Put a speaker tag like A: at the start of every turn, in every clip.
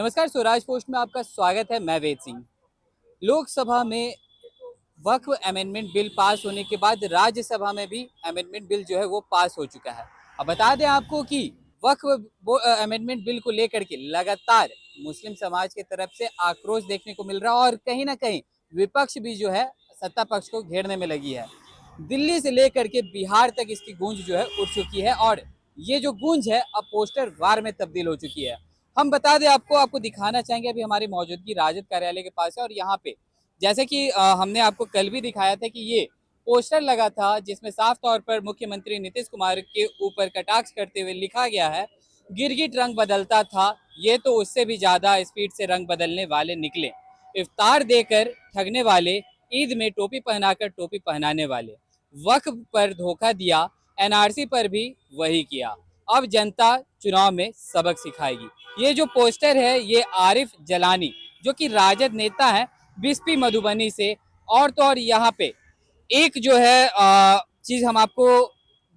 A: नमस्कार, स्वराज पोस्ट में आपका स्वागत है। मैं वेद सिंह। लोकसभा में वक्फ अमेंडमेंट बिल पास होने के बाद राज्यसभा में भी अमेंडमेंट बिल जो है वो पास हो चुका है। अब बता दें आपको कि वक्फ अमेंडमेंट बिल को लेकर के लगातार मुस्लिम समाज की तरफ से आक्रोश देखने को मिल रहा है और कहीं ना कहीं विपक्ष भी जो है सत्ता पक्ष को घेरने में लगी है। दिल्ली से लेकर के बिहार तक इसकी गूंज जो है उठ चुकी है और ये जो गूंज है अब पोस्टर वार में तब्दील हो चुकी है। हम बता दें आपको दिखाना चाहेंगे, अभी हमारी मौजूदगी राजद कार्यालय के पास है और यहाँ पे जैसे कि हमने आपको कल भी दिखाया था कि ये पोस्टर लगा था जिसमें साफ तौर पर मुख्यमंत्री नीतीश कुमार के ऊपर कटाक्ष करते हुए लिखा गया है, गिरगिट रंग बदलता था, ये तो उससे भी ज्यादा स्पीड से रंग बदलने वाले निकले, इफ्तार देकर ठगने वाले, ईद में टोपी पहनाकर टोपी पहनाने वाले, वक्फ पर धोखा दिया, एनआरसी पर भी वही किया, अब जनता चुनाव में सबक सिखाएगी। ये जो पोस्टर है ये आरिफ जलानी जो कि राजद नेता है बिस्पी मधुबनी से। और तो और यहाँ पे एक जो है चीज हम आपको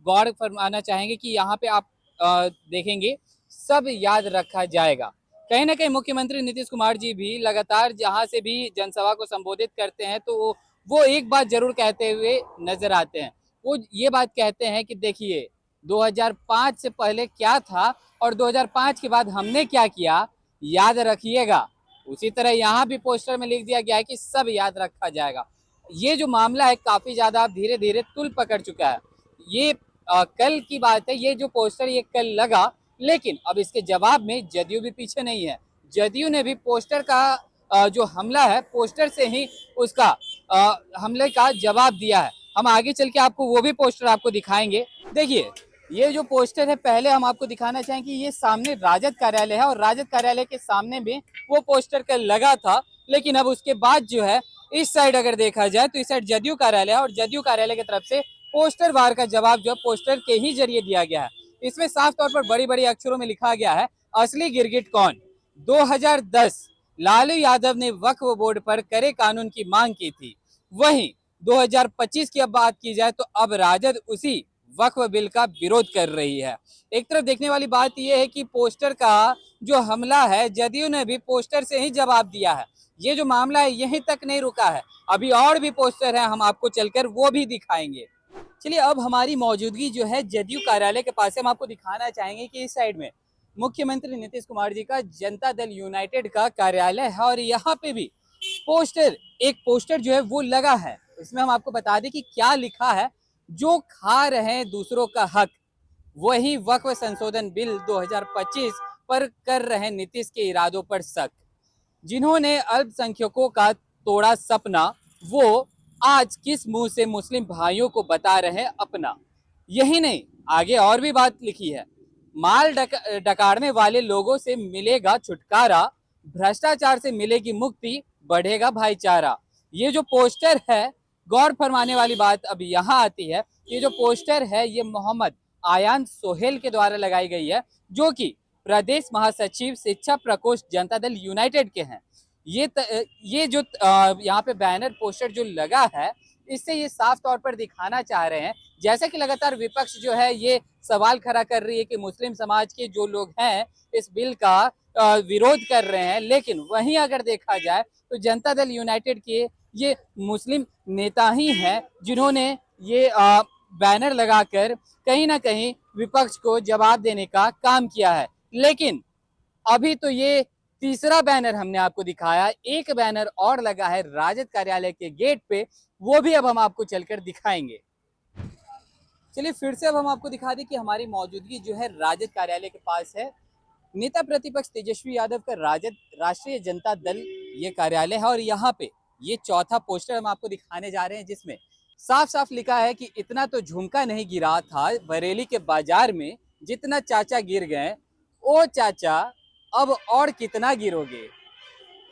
A: गौर फरमाना चाहेंगे कि यहाँ पे आप देखेंगे सब याद रखा जाएगा। कहीं ना कहीं मुख्यमंत्री नीतीश कुमार जी भी लगातार जहाँ से भी जनसभा को संबोधित करते हैं तो वो एक बात जरूर कहते हुए नजर आते हैं। वो ये बात कहते हैं कि देखिए 2005 से पहले क्या था और 2005 के बाद हमने क्या किया, याद रखिएगा। उसी तरह यहाँ भी पोस्टर में लिख दिया गया है कि सब याद रखा जाएगा। ये जो मामला है काफी ज्यादा धीरे धीरे तुल पकड़ चुका है। ये कल की बात है, ये जो पोस्टर ये कल लगा, लेकिन अब इसके जवाब में जदयू भी पीछे नहीं है। जदयू ने भी पोस्टर का जो हमला है पोस्टर से ही उसका हमले का जवाब दिया है। हम आगे चल के आपको वो भी पोस्टर आपको दिखाएंगे। देखिए ये जो पोस्टर है पहले हम आपको दिखाना चाहें कि ये सामने राजद कार्यालय है और राजद कार्यालय के सामने भी वो पोस्टर कल लगा था, लेकिन अब उसके बाद जो है इस साइड अगर देखा जाए तो इस साइड जदयू कार्यालय है और जदयू कार्यालय की तरफ से पोस्टर वार का जवाब जो पोस्टर के ही जरिए दिया गया है। इसमें साफ तौर पर बड़ी बड़ी अक्षरों में लिखा गया है, असली गिरगिट कौन। 2010 लालू यादव ने वक्फ बोर्ड पर करे कानून की मांग की थी, वहीं 2025 की अब बात की जाए तो अब राजद उसी वक्फ बिल का विरोध कर रही है। एक तरफ देखने वाली बात यह है कि पोस्टर का जो हमला है जदयू ने भी पोस्टर से ही जवाब दिया है। ये जो मामला है यहीं तक नहीं रुका है, अभी और भी पोस्टर है, हम आपको चलकर वो भी दिखाएंगे। चलिए अब हमारी मौजूदगी जो है जदयू कार्यालय के पास है, हम आपको दिखाना चाहेंगे कि इस साइड में मुख्यमंत्री नीतीश कुमार जी का जनता दल यूनाइटेड का कार्यालय है और यहाँ पे भी एक पोस्टर जो है वो लगा है। इसमें हम आपको बता दें कि क्या लिखा है, जो खा रहे हैं दूसरों का हक वही वक्फ संशोधन बिल 2025 पर कर रहे नीतीश के इरादों पर शक, जिन्होंने अल्पसंख्यकों का तोड़ा सपना वो आज किस मुंह से मुस्लिम भाइयों को बता रहे हैं अपना। यही नहीं, आगे और भी बात लिखी है, माल डकारने वाले लोगों से मिलेगा छुटकारा, भ्रष्टाचार से मिलेगी मुक्ति, बढ़ेगा भाईचारा। ये जो पोस्टर है, गौर फरमाने वाली बात अब यहाँ आती है, ये जो पोस्टर है ये मोहम्मद आयान सोहेल के द्वारा लगाई गई है जो कि प्रदेश महासचिव शिक्षा प्रकोष्ठ जनता दल यूनाइटेड के हैं। ये जो यहाँ पे बैनर पोस्टर जो लगा है इससे ये साफ तौर पर दिखाना चाह रहे हैं, जैसे कि लगातार विपक्ष जो है ये सवाल खड़ा कर रही है कि मुस्लिम समाज के जो लोग हैं इस बिल का विरोध कर रहे हैं, लेकिन वहीं अगर देखा जाए तो जनता दल यूनाइटेड के ये मुस्लिम नेता ही हैं जिन्होंने ये बैनर लगाकर कहीं ना कहीं विपक्ष को जवाब देने का काम किया है। लेकिन अभी तो ये तीसरा बैनर हमने आपको दिखाया, एक बैनर और लगा है राजद कार्यालय के गेट पे, वो भी अब हम आपको चलकर दिखाएंगे। चलिए फिर से अब हम आपको दिखा दें कि हमारी मौजूदगी जो है राजद कार्यालय के पास है। नेता प्रतिपक्ष तेजस्वी यादव का राजद राष्ट्रीय जनता दल ये कार्यालय है और यहाँ पे ये चौथा पोस्टर हम आपको दिखाने जा रहे हैं जिसमें साफ साफ लिखा है कि इतना तो झुमका नहीं गिरा था बरेली के बाजार में, जितना चाचा गिर गए ओ चाचा अब और कितना गिरोगे।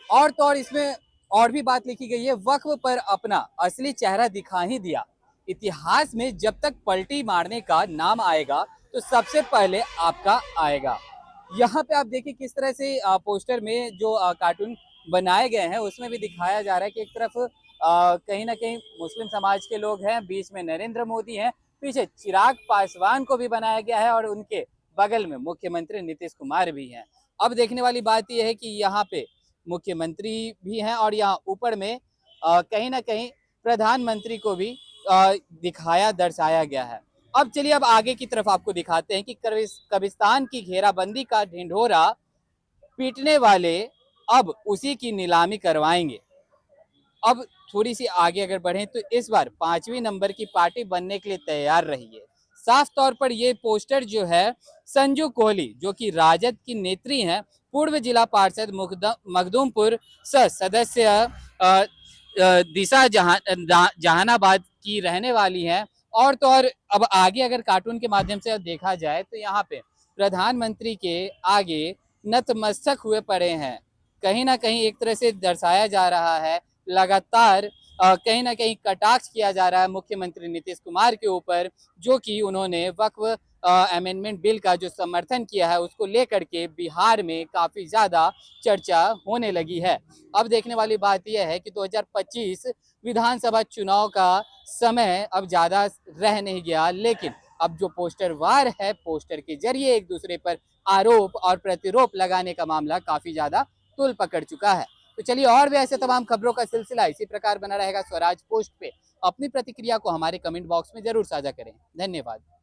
A: और तो और इसमें और भी बात लिखी गई है, वक्फ पर अपना असली चेहरा दिखा ही दिया, इतिहास में जब तक पलटी मारने का नाम आएगा तो सबसे पहले आपका आएगा। यहाँ पे आप देखिए किस तरह से पोस्टर में जो कार्टून बनाए गए हैं उसमें भी दिखाया जा रहा है कि एक तरफ कहीं ना कहीं मुस्लिम समाज के लोग हैं, बीच में नरेंद्र मोदी हैं, पीछे चिराग पासवान को भी बनाया गया है और उनके बगल में मुख्यमंत्री नीतीश कुमार भी हैं। अब देखने वाली बात यह है कि यहाँ पे मुख्यमंत्री भी हैं और यहाँ ऊपर में कहीं ना कहीं प्रधानमंत्री को भी दिखाया दर्शाया गया है। अब चलिए अब आगे की तरफ आपको दिखाते हैं कि कब्रिस्तान की घेराबंदी का ढिंढोरा पीटने वाले अब उसी की नीलामी करवाएंगे। अब थोड़ी सी आगे अगर बढ़े तो इस बार 5वीं नंबर की पार्टी बनने के लिए तैयार रही है। साफ तौर पर ये पोस्टर जो है संजू कोहली जो कि राजद की नेत्री हैं, पूर्व जिला पार्षद मखदूमपुर सदस्य दिशा जहानाबाद की रहने वाली हैं। और तो और अब आगे अगर कार्टून के माध्यम से देखा जाए तो यहाँ पे प्रधानमंत्री के आगे नतमस्तक हुए पड़े हैं। कहीं ना कहीं एक तरह से दर्शाया जा रहा है, लगातार कहीं ना कहीं कटाक्ष किया जा रहा है मुख्यमंत्री नीतीश कुमार के ऊपर, जो कि उन्होंने वक्फ अमेंडमेंट बिल का जो समर्थन किया है उसको लेकर के बिहार में काफ़ी ज़्यादा चर्चा होने लगी है। अब देखने वाली बात यह है कि 2025 विधानसभा चुनाव का समय अब ज़्यादा रह नहीं गया, लेकिन अब जो पोस्टर वार है, पोस्टर के जरिए एक दूसरे पर आरोप और प्रतिरोप लगाने का मामला काफ़ी ज़्यादा तूल पकड़ चुका है। तो चलिए और भी ऐसे तमाम खबरों का सिलसिला इसी प्रकार बना रहेगा स्वराज पोस्ट पे। अपनी प्रतिक्रिया को हमारे कमेंट बॉक्स में जरूर साझा करें। धन्यवाद।